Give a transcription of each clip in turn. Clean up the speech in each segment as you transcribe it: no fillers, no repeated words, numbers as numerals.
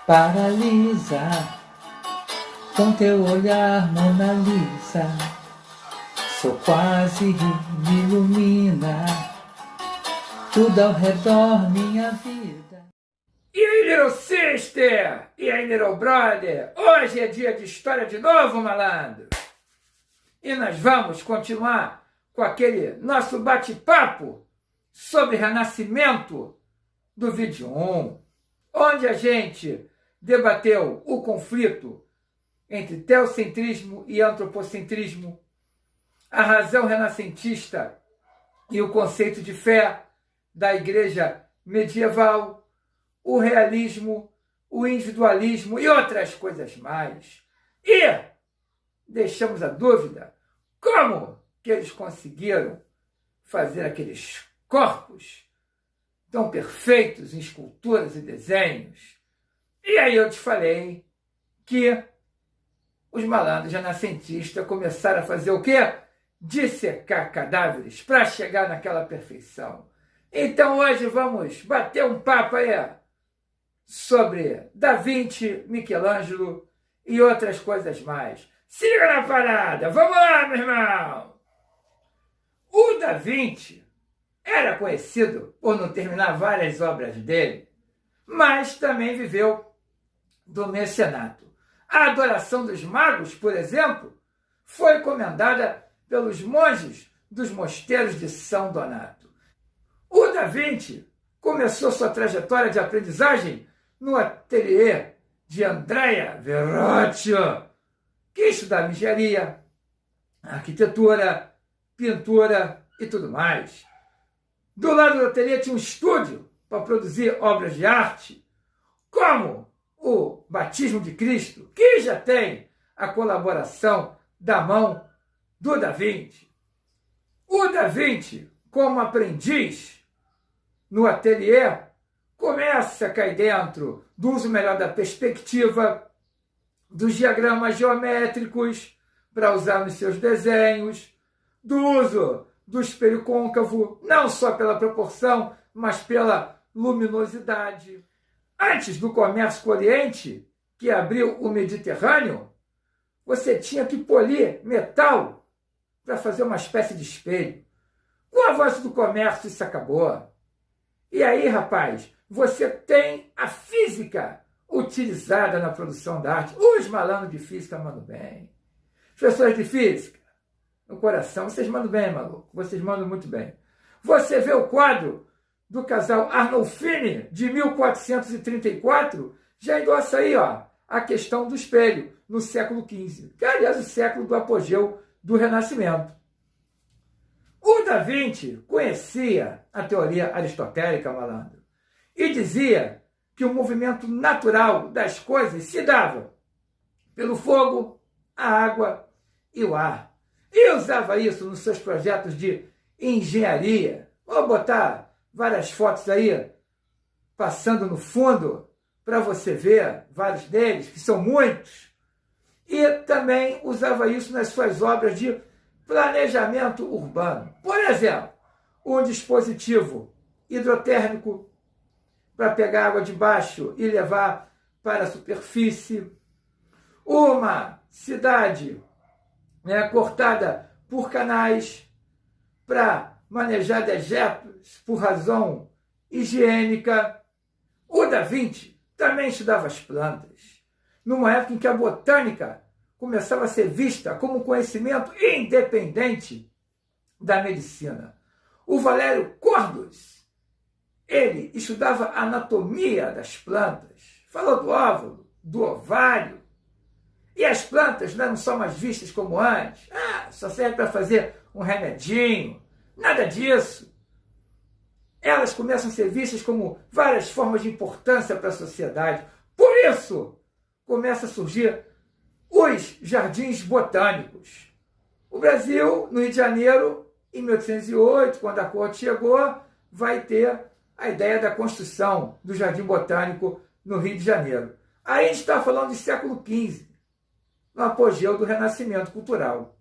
Paralisa com teu olhar, Mona Lisa. Sou quase, me ilumina tudo ao redor, minha vida. E aí, little sister? E aí, little brother? Hoje é dia de história de novo, malandro. E nós vamos continuar com aquele nosso bate-papo sobre renascimento do vídeo 1, onde a gente debateu o conflito entre teocentrismo e antropocentrismo, a razão renascentista e o conceito de fé da igreja medieval, o realismo, o individualismo e outras coisas mais. E deixamos a dúvida, como que eles conseguiram fazer aqueles corpos tão perfeitos em esculturas e desenhos? E aí eu te falei que os malandros renascentistas começaram a fazer o quê? Dissecar cadáveres para chegar naquela perfeição. Então hoje vamos bater um papo aí sobre Da Vinci, Michelangelo e outras coisas mais. Se liga na parada, vamos lá, meu irmão! O Da Vinci era conhecido por não terminar várias obras dele, mas também viveu do mecenato. A adoração dos magos, por exemplo, foi encomendada pelos monges dos mosteiros de São Donato. O Da Vinci começou sua trajetória de aprendizagem no ateliê de Andrea Verrocchio, que estudava engenharia, arquitetura, pintura e tudo mais. Do lado do ateliê tinha um estúdio para produzir obras de arte, como o Batismo de Cristo, que já tem a colaboração da mão do Da Vinci. O Da Vinci, como aprendiz no ateliê, começa a cair dentro do uso melhor da perspectiva, dos diagramas geométricos para usar nos seus desenhos, do uso do espelho côncavo, não só pela proporção, mas pela luminosidade. Antes do comércio com o Oriente, que abriu o Mediterrâneo, você tinha que polir metal para fazer uma espécie de espelho. Com o avanço do comércio, isso acabou. E aí, rapaz, você tem a física utilizada na produção da arte. Os malandros de física mandam bem. Professores de física, no coração, vocês mandam bem, maluco. Vocês mandam muito bem. Você vê o quadro do casal Arnolfini, de 1434, já endossa aí a questão do espelho, no século XV, que é, aliás, o século do apogeu do Renascimento. O Da Vinci conhecia a teoria aristotélica, malandro, e dizia que o movimento natural das coisas se dava pelo fogo, a água e o ar. E usava isso nos seus projetos de engenharia. Vou botar várias fotos aí, passando no fundo, para você ver vários deles, que são muitos. E também usava isso nas suas obras de planejamento urbano. Por exemplo, um dispositivo hidrotérmico para pegar água de baixo e levar para a superfície. Uma cidade cortada por canais para manejar dejetos por razão higiênica. O Da Vinci também estudava as plantas, numa época em que a botânica começava a ser vista como um conhecimento independente da medicina. O Valério Cordus, ele estudava a anatomia das plantas, falou do óvulo, do ovário, e as plantas não são mais vistas como antes. Só serve para fazer um remedinho. Nada disso. Elas começam a ser vistas como várias formas de importância para a sociedade. Por isso, começa a surgir os jardins botânicos. O Brasil, no Rio de Janeiro, em 1808, quando a corte chegou, vai ter a ideia da construção do Jardim Botânico no Rio de Janeiro. Aí a gente está falando de século XV, no apogeu do Renascimento cultural.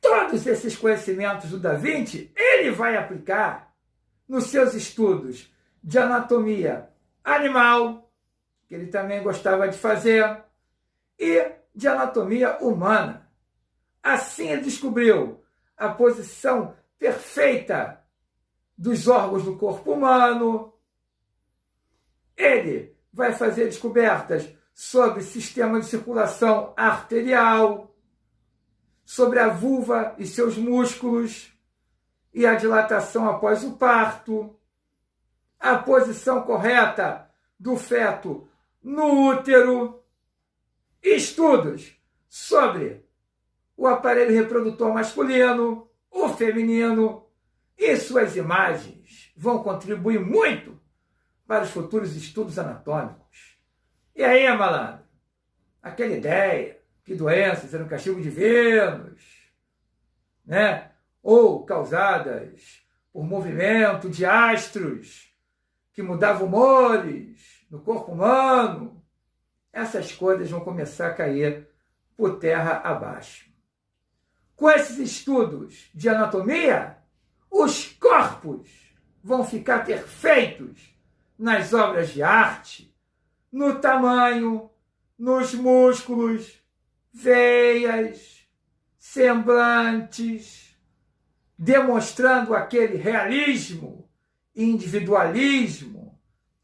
Todos esses conhecimentos do Da Vinci, ele vai aplicar nos seus estudos de anatomia animal, que ele também gostava de fazer, e de anatomia humana. Assim ele descobriu a posição perfeita dos órgãos do corpo humano. Ele vai fazer descobertas sobre sistema de circulação arterial, sobre a vulva e seus músculos, e a dilatação após o parto, a posição correta do feto no útero, estudos sobre o aparelho reprodutor masculino, o feminino, e suas imagens vão contribuir muito para os futuros estudos anatômicos. E aí, malandro? Aquela ideia que doenças eram castigo de Vênus, né? Ou causadas por movimento de astros que mudavam humores no corpo humano, essas coisas vão começar a cair por terra abaixo. Com esses estudos de anatomia, os corpos vão ficar perfeitos nas obras de arte, no tamanho, nos músculos, veias, semblantes, demonstrando aquele realismo e individualismo.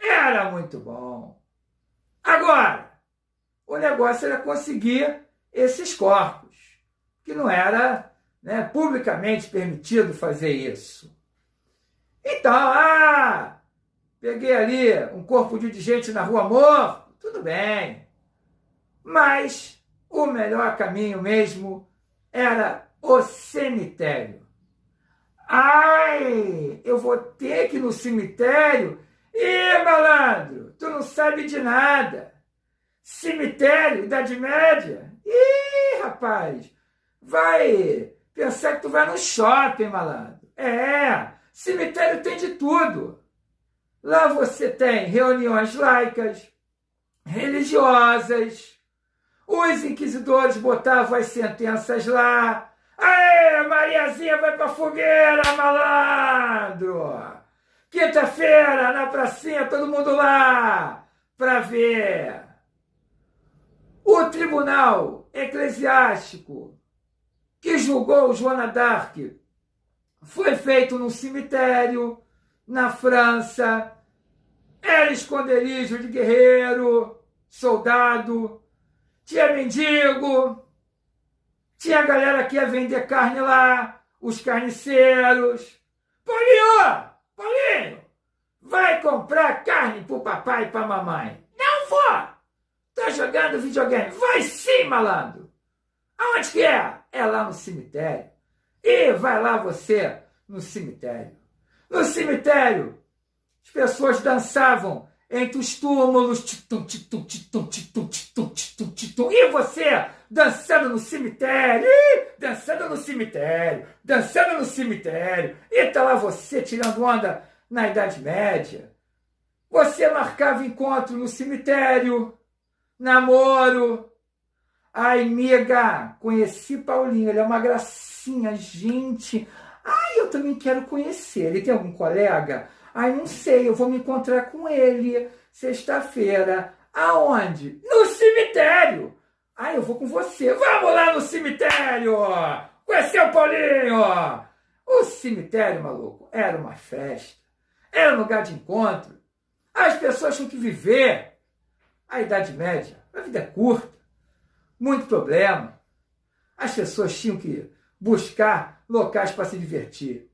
Era muito bom. Agora, o negócio era conseguir esses corpos, que não era, né, publicamente permitido fazer isso. Então, peguei ali um corpo de gente na rua morto, tudo bem. Mas o melhor caminho mesmo era o cemitério. Ai, eu vou ter que ir no cemitério? Ih, malandro, tu não sabe de nada. Cemitério, Idade Média? Ih, rapaz, vai pensar que tu vai no shopping, malandro. Cemitério tem de tudo. Lá você tem reuniões laicas, religiosas. Os inquisidores botavam as sentenças lá. Aê, Mariazinha vai pra fogueira, malandro! Quinta-feira, na pracinha, todo mundo lá pra ver. O tribunal eclesiástico que julgou Joana d'Arc foi feito num cemitério na França. Era esconderijo de guerreiro, soldado, tinha mendigo, tinha galera que ia vender carne lá, os carniceiros. Paulinho, vai comprar carne pro papai e pra mamãe. Não vou! Tá jogando videogame. Vai sim, malandro! Aonde que é? É lá no cemitério. E vai lá você no cemitério. No cemitério, as pessoas dançavam entre os túmulos. Titum, titum, titum, titum, titum, titum, titum. E você dançando no cemitério. Dançando no cemitério. Dançando no cemitério. E tá lá você tirando onda na Idade Média. Você marcava encontro no cemitério. Namoro. Ai, amiga, conheci Paulinho, ele é uma gracinha, gente. Ai, eu também quero conhecer. Ele tem algum colega? Ai, não sei, eu vou me encontrar com ele sexta-feira. Aonde? No cemitério. Ai, eu vou com você. Vamos lá no cemitério. Conhecer o Paulinho. O cemitério, maluco, era uma festa. Era um lugar de encontro. As pessoas tinham que viver. A Idade Média, a vida é curta, muito problema. As pessoas tinham que buscar locais para se divertir.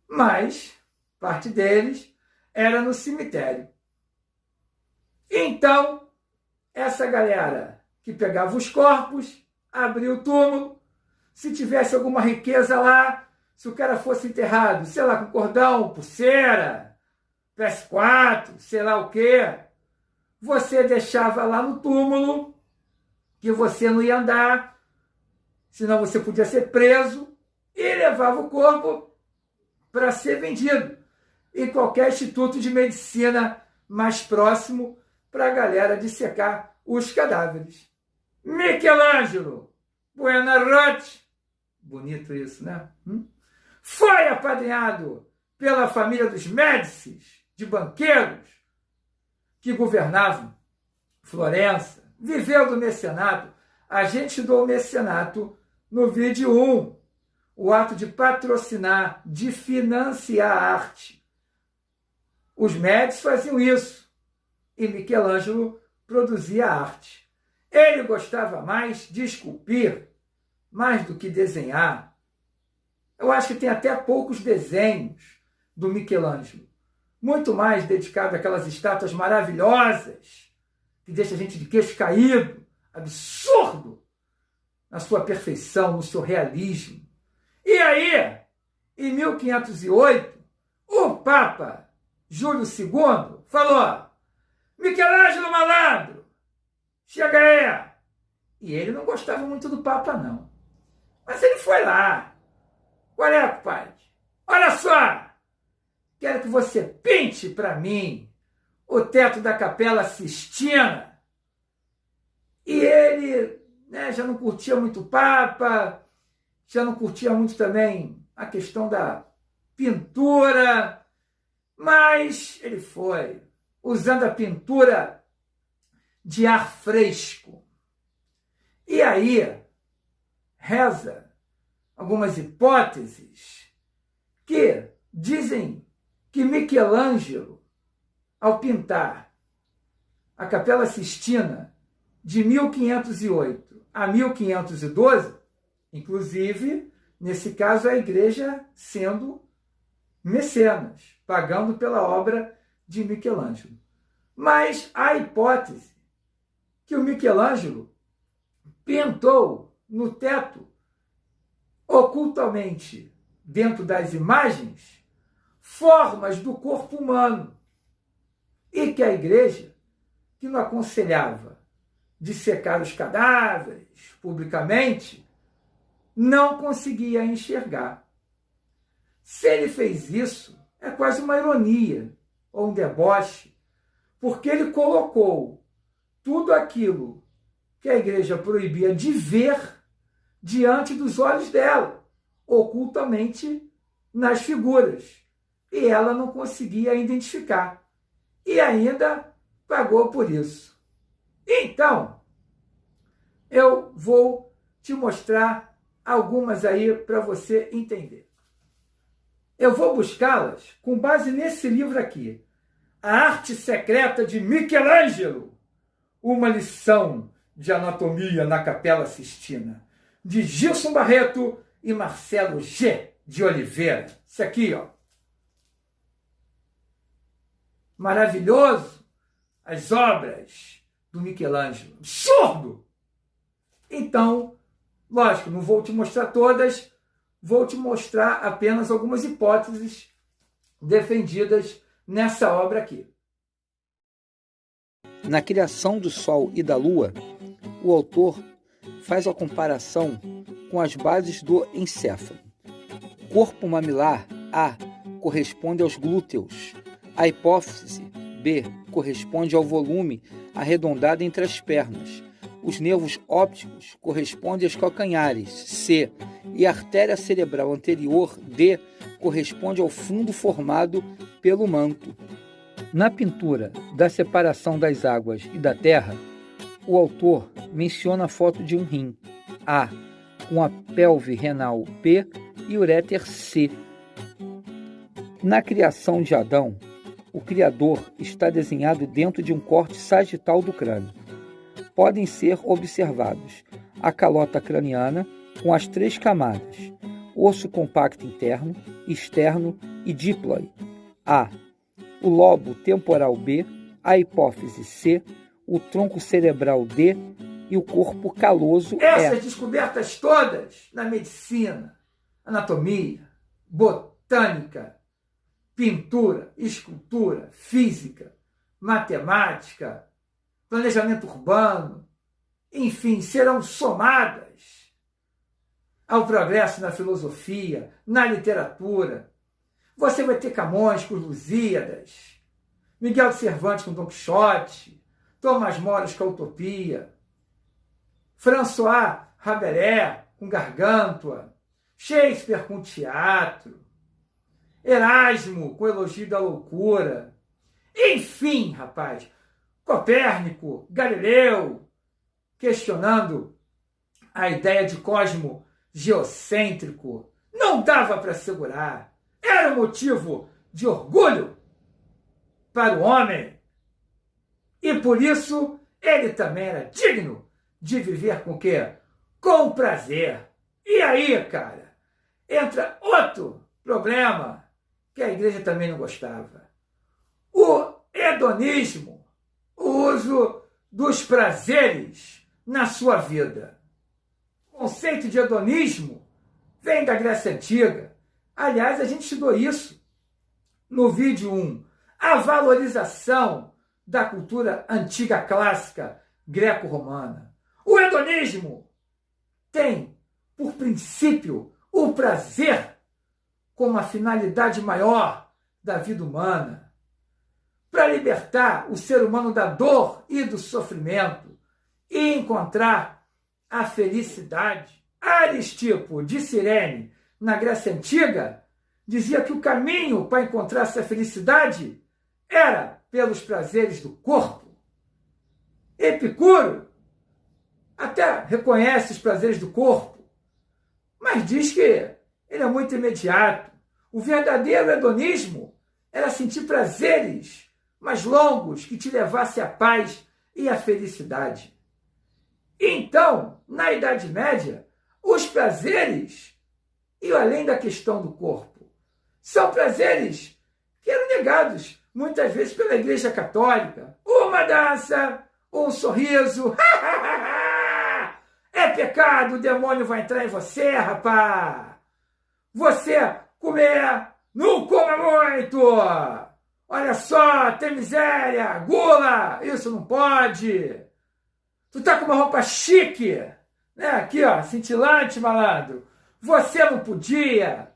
Mas parte deles era no cemitério. Então, essa galera que pegava os corpos, abria o túmulo, se tivesse alguma riqueza lá, se o cara fosse enterrado, sei lá, com cordão, pulseira, PS4, sei lá o quê, você deixava lá no túmulo, que você não ia andar, senão você podia ser preso, e levava o corpo para ser vendido em qualquer instituto de medicina mais próximo para a galera dissecar os cadáveres. Michelangelo Buonarroti, bonito isso, né? Foi apadrinhado pela família dos Médicis, de banqueiros que governavam Florença, viveu do mecenato. A gente estudou o mecenato no vídeo 1, o ato de patrocinar, de financiar a arte. Os médicos faziam isso e Michelangelo produzia arte. Ele gostava mais de esculpir, mais do que desenhar. Eu acho que tem até poucos desenhos do Michelangelo, muito mais dedicado àquelas estátuas maravilhosas que deixa a gente de queixo caído, absurdo, na sua perfeição, no seu realismo. E aí, em 1508, o Papa Júlio II falou: Michelangelo malandro, chega aí. E ele não gostava muito do Papa, não. Mas ele foi lá. Qual é, pai? Olha só, quero que você pinte para mim o teto da Capela Sistina. E ele, já não curtia muito o Papa, já não curtia muito também a questão da pintura, mas ele foi, usando a pintura de ar fresco. E aí, reza algumas hipóteses que dizem que Michelangelo, ao pintar a Capela Sistina de 1508 a 1512, inclusive, nesse caso, a igreja sendo mecenas, pagando pela obra de Michelangelo. Mas há hipótese que o Michelangelo pintou no teto, ocultamente, dentro das imagens, formas do corpo humano. E que a igreja, que não aconselhava dissecar os cadáveres publicamente, não conseguia enxergar. Se ele fez isso, é quase uma ironia ou um deboche, porque ele colocou tudo aquilo que a igreja proibia de ver diante dos olhos dela, ocultamente nas figuras, e ela não conseguia identificar, e ainda pagou por isso. Então, eu vou te mostrar algumas aí para você entender. Eu vou buscá-las com base nesse livro aqui, A Arte Secreta de Michelangelo, uma lição de anatomia na Capela Sistina, de Gilson Barreto e Marcelo G. de Oliveira. Isso aqui, ó. Maravilhoso, as obras do Michelangelo. Absurdo! Então, lógico, não vou te mostrar todas, vou te mostrar apenas algumas hipóteses defendidas nessa obra aqui. Na criação do Sol e da Lua, o autor faz a comparação com as bases do encéfalo. O corpo mamilar, A, corresponde aos glúteos. A hipófise, B, corresponde ao volume arredondado entre as pernas. Os nervos ópticos correspondem aos calcanhares, C, e a artéria cerebral anterior, D, corresponde ao fundo formado pelo manto. Na pintura da separação das águas e da terra, o autor menciona a foto de um rim, A, com a pelve renal, P, e uréter, C. Na criação de Adão, o Criador está desenhado dentro de um corte sagital do crânio. Podem ser observados a calota craniana com as 3 camadas, osso compacto interno, externo e díploide, A, o lobo temporal, B, a hipófise, C, o tronco cerebral, D, e o corpo caloso, E. Essas descobertas todas na medicina, anatomia, botânica, pintura, escultura, física, matemática, planejamento urbano, enfim, serão somadas ao progresso na filosofia, na literatura. Você vai ter Camões com Lusíadas, Miguel de Cervantes com Don Quixote, Tomás Moras com a Utopia, François Rabelais com Gargantua, Shakespeare com teatro, Erasmo com Elogio da Loucura. Enfim, rapaz, Copérnico, Galileu, questionando a ideia de cosmo geocêntrico. Não dava para segurar. Era um motivo de orgulho para o homem. E por isso ele também era digno de viver com o quê? Com prazer. E aí, cara, entra outro problema que a igreja também não gostava. O hedonismo, o uso dos prazeres na sua vida. O conceito de hedonismo vem da Grécia Antiga. Aliás, a gente estudou isso no vídeo 1. A valorização da cultura antiga clássica greco-romana. O hedonismo tem, por princípio, o prazer como a finalidade maior da vida humana, para libertar o ser humano da dor e do sofrimento e encontrar a felicidade. Aristipo de Cirene, na Grécia Antiga, dizia que o caminho para encontrar essa felicidade era pelos prazeres do corpo. Epicuro até reconhece os prazeres do corpo, mas diz que ele é muito imediato. O verdadeiro hedonismo era sentir prazeres mais longos que te levassem à paz e à felicidade. Então, na Idade Média, os prazeres, e além da questão do corpo, são prazeres que eram negados muitas vezes pela Igreja Católica. Uma dança, um sorriso. É pecado, o demônio vai entrar em você, rapá. Você comer, não coma muito. Olha só, tem miséria, gula, isso não pode. Tu tá com uma roupa chique, né? Aqui, ó, cintilante, malandro. Você não podia.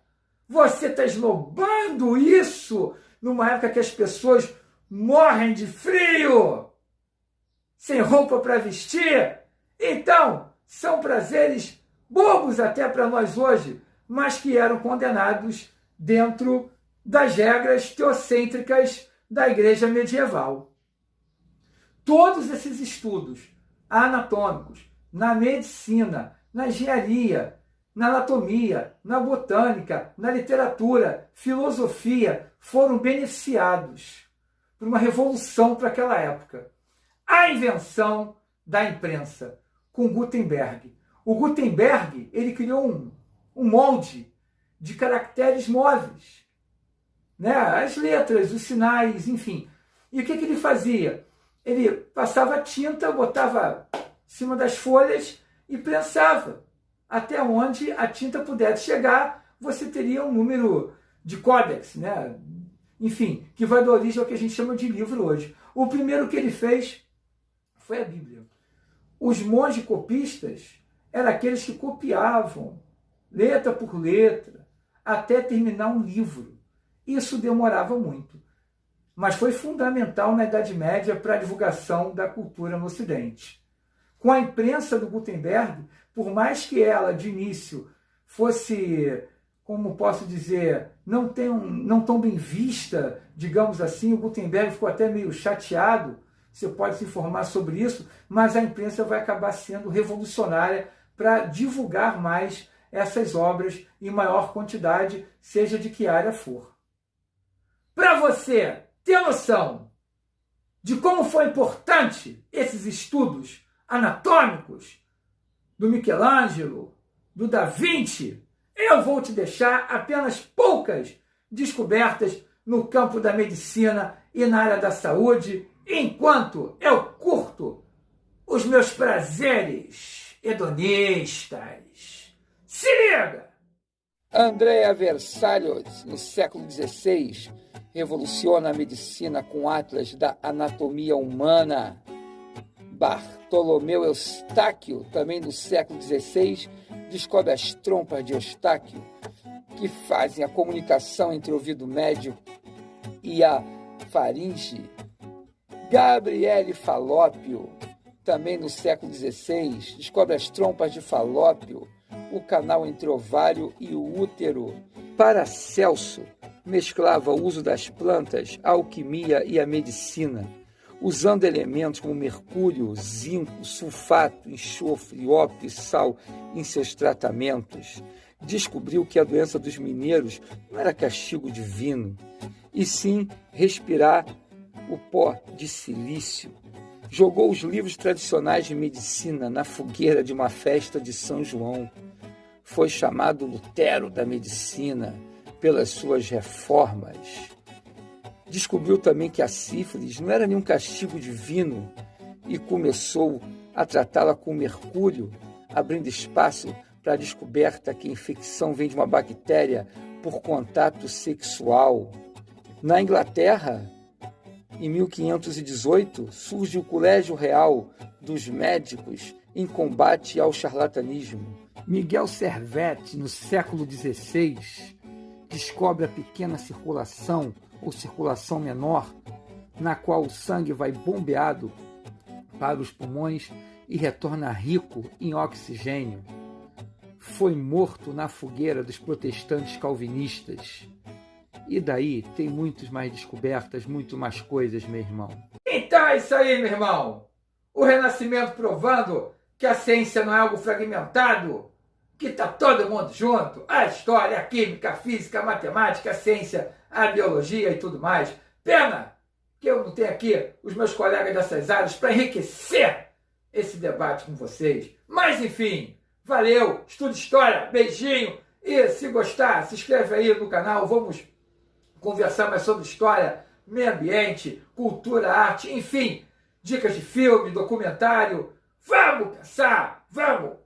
Você tá esnobando isso numa época que as pessoas morrem de frio, sem roupa para vestir. Então, são prazeres bobos até para nós hoje, mas que eram condenados dentro das regras teocêntricas da igreja medieval. Todos esses estudos anatômicos, na medicina, na engenharia, na anatomia, na botânica, na literatura, filosofia, foram beneficiados por uma revolução para aquela época. A invenção da imprensa, com Gutenberg. O Gutenberg, ele criou um molde de caracteres móveis, né? As letras, os sinais, enfim. E o que ele fazia? Ele passava tinta, botava em cima das folhas e prensava. Até onde a tinta pudesse chegar, você teria um número de códex, né? Enfim, que vai dar origem ao que a gente chama de livro hoje. O primeiro que ele fez foi a Bíblia. Os monges copistas eram aqueles que copiavam, letra por letra, até terminar um livro. Isso demorava muito, mas foi fundamental na Idade Média para a divulgação da cultura no Ocidente. Com a imprensa do Gutenberg, por mais que ela, de início, fosse, como posso dizer, não tão bem vista, digamos assim, o Gutenberg ficou até meio chateado, você pode se informar sobre isso, mas a imprensa vai acabar sendo revolucionária para divulgar mais essas obras em maior quantidade, seja de que área for. Para você ter noção de como foi importante esses estudos anatômicos do Michelangelo, do Da Vinci, eu vou te deixar apenas poucas descobertas no campo da medicina e na área da saúde, enquanto eu curto os meus prazeres hedonistas. Se liga! Andrea Vesalius, no século XVI, revoluciona a medicina com atlas da anatomia humana. Bartolomeu Eustáquio, também no século XVI, descobre as trompas de Eustáquio, que fazem a comunicação entre o ouvido médio e a faringe. Gabriele Falópio, também no século XVI, descobre as trompas de Falópio, o canal entre o ovário e o útero. Paracelso mesclava o uso das plantas, a alquimia e a medicina. usando elementos como mercúrio, zinco, sulfato, enxofre, ópio e sal em seus tratamentos, descobriu que a doença dos mineiros não era castigo divino, e sim respirar o pó de silício. Jogou os livros tradicionais de medicina na fogueira de uma festa de São João. Foi chamado Lutero da medicina pelas suas reformas. Descobriu também que a sífilis não era nenhum castigo divino e começou a tratá-la com mercúrio, abrindo espaço para a descoberta que a infecção vem de uma bactéria por contato sexual. Na Inglaterra, em 1518, surge o Colégio Real dos Médicos em combate ao charlatanismo. Miguel Servet, no século XVI, descobre a pequena circulação ou circulação menor, na qual o sangue vai bombeado para os pulmões e retorna rico em oxigênio. Foi morto na fogueira dos protestantes calvinistas. E daí tem muitas mais descobertas, muito mais coisas, meu irmão. Então é isso aí, meu irmão. O Renascimento provando que a ciência não é algo fragmentado, que está todo mundo junto. A história, a química, a física, a matemática, a ciência, a biologia e tudo mais. Pena que eu não tenho aqui os meus colegas dessas áreas para enriquecer esse debate com vocês. Mas, enfim, valeu, estuda história, beijinho. E se gostar, se inscreve aí no canal, vamos conversar mais sobre história, meio ambiente, cultura, arte, enfim, dicas de filme, documentário. Vamos pensar, vamos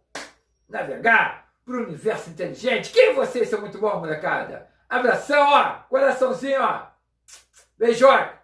navegar para o universo inteligente. Que vocês são muito bons, molecada. Abração, ó, coraçãozinho, ó. Beijoca.